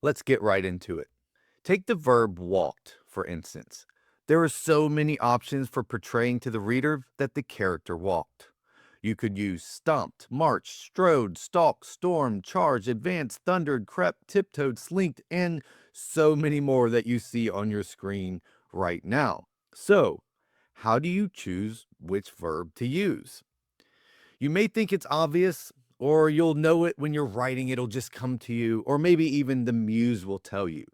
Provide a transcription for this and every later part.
Let's get right into it. Take the verb walked, for instance. There are so many options for portraying to the reader that the character walked. You could use stomped, marched, strode, stalked, stormed, charged, advanced, thundered, crept, tiptoed, slinked, and so many more that you see on your screen right now. So, how do you choose which verb to use? You may think it's obvious, or you'll know it when you're writing, it'll just come to you, or maybe even the muse will tell you.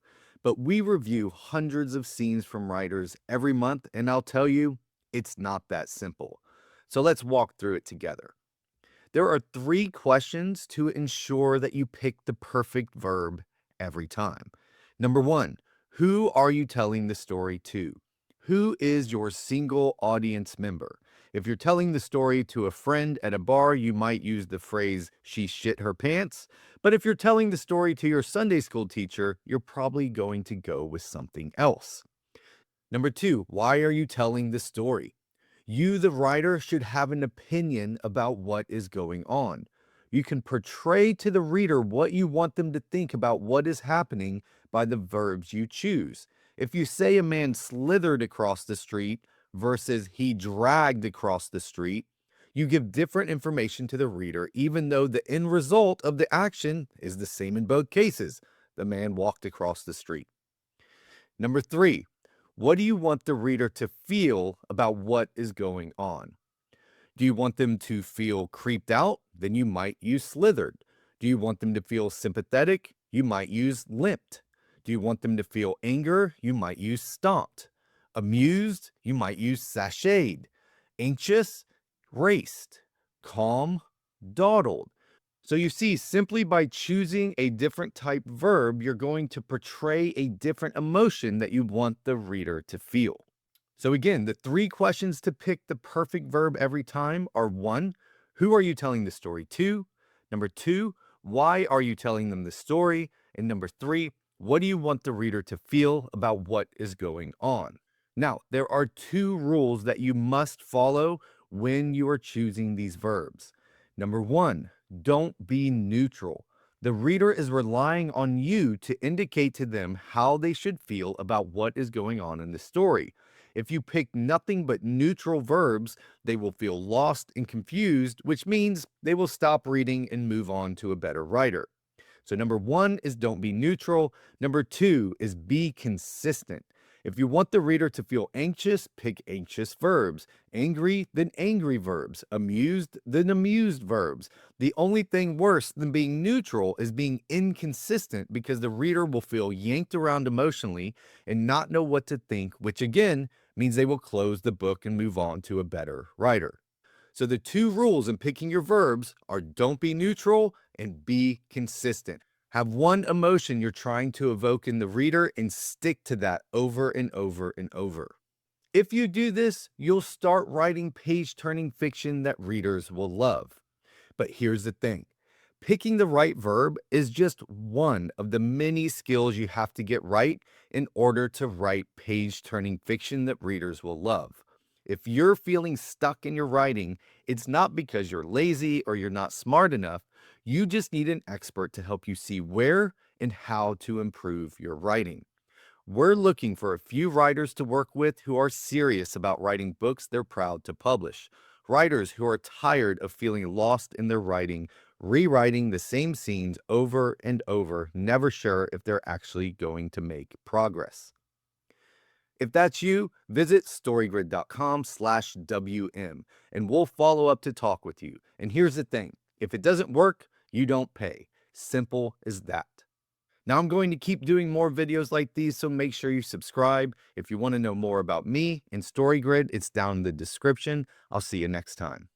But we review hundreds of scenes from writers every month, and I'll tell you, it's not that simple. So let's walk through it together. There are 3 questions to ensure that you pick the perfect verb every time. Number 1, who are you telling the story to? Who is your single audience member? If you're telling the story to a friend at a bar, you might use the phrase, she shit her pants. But if you're telling the story to your Sunday school teacher, you're probably going to go with something else. Number 2, why are you telling the story? You, the writer, should have an opinion about what is going on. You can portray to the reader what you want them to think about what is happening by the verbs you choose. If you say a man slithered across the street versus he dragged across the street, you give different information to the reader, even though the end result of the action is the same in both cases. The man walked across the street. Number 3, what do you want the reader to feel about what is going on? Do you want them to feel creeped out? Then you might use slithered. Do you want them to feel sympathetic? You might use limped. Do you want them to feel anger? You might use stomped. Amused? You might use sashayed. Anxious? Raced. Calm? Dawdled. So you see, simply by choosing a different type verb, you're going to portray a different emotion that you want the reader to feel. So again, the 3 questions to pick the perfect verb every time are: 1, who are you telling the story to? Number 2, why are you telling them the story? And number 3, what do you want the reader to feel about what is going on? Now, there are 2 rules that you must follow when you are choosing these verbs. Number 1, don't be neutral. The reader is relying on you to indicate to them how they should feel about what is going on in the story. If you pick nothing but neutral verbs, they will feel lost and confused, which means they will stop reading and move on to a better writer. So number 1 is don't be neutral. Number 2 is be consistent. If you want the reader to feel anxious, pick anxious verbs. Angry, then angry verbs. Amused, then amused verbs. The only thing worse than being neutral is being inconsistent, because the reader will feel yanked around emotionally and not know what to think, which again means they will close the book and move on to a better writer. So the 2 rules in picking your verbs are: don't be neutral and be consistent. Have one emotion you're trying to evoke in the reader and stick to that over and over and over. If you do this, you'll start writing page-turning fiction that readers will love. But here's the thing. Picking the right verb is just one of the many skills you have to get right in order to write page-turning fiction that readers will love. If you're feeling stuck in your writing, it's not because you're lazy or you're not smart enough. You just need an expert to help you see where and how to improve your writing. We're looking for a few writers to work with who are serious about writing books they're proud to publish. Writers who are tired of feeling lost in their writing, rewriting the same scenes over and over, never sure if they're actually going to make progress. If that's you, visit storygrid.com/WM and we'll follow up to talk with you. And here's the thing, if it doesn't work, you don't pay. Simple as that. Now I'm going to keep doing more videos like these, so make sure you subscribe. If you want to know more about me and StoryGrid, it's down in the description. I'll see you next time.